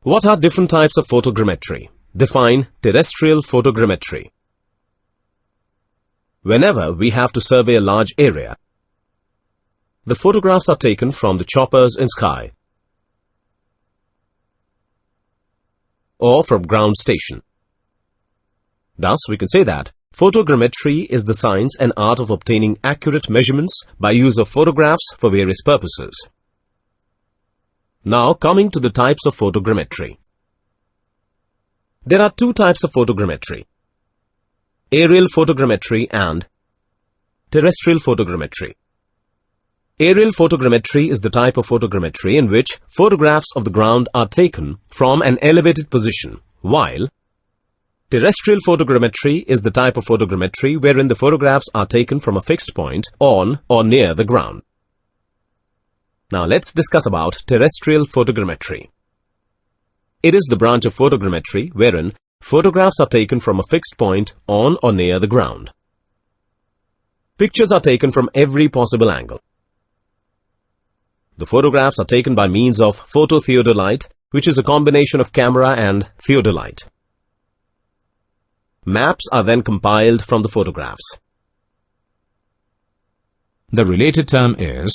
What are different types of photogrammetry? Define terrestrial photogrammetry. Whenever we have to survey a large area, the photographs are taken from the choppers in sky or from ground station. Thus, we can say that photogrammetry is the science and art of obtaining accurate measurements by use of photographs for various purposes. Now, coming to the types of photogrammetry. There are two types of photogrammetry: aerial photogrammetry and terrestrial photogrammetry. Aerial photogrammetry is the type of photogrammetry in which photographs of the ground are taken from an elevated position, while terrestrial photogrammetry is the type of photogrammetry wherein the photographs are taken from a fixed point on or near the ground. Now let's discuss about terrestrial photogrammetry. It is the branch of photogrammetry wherein photographs are taken from a fixed point on or near the ground. Pictures are taken from every possible angle. The photographs are taken by means of phototheodolite, which is a combination of camera and theodolite. Maps are then compiled from the photographs. The related term is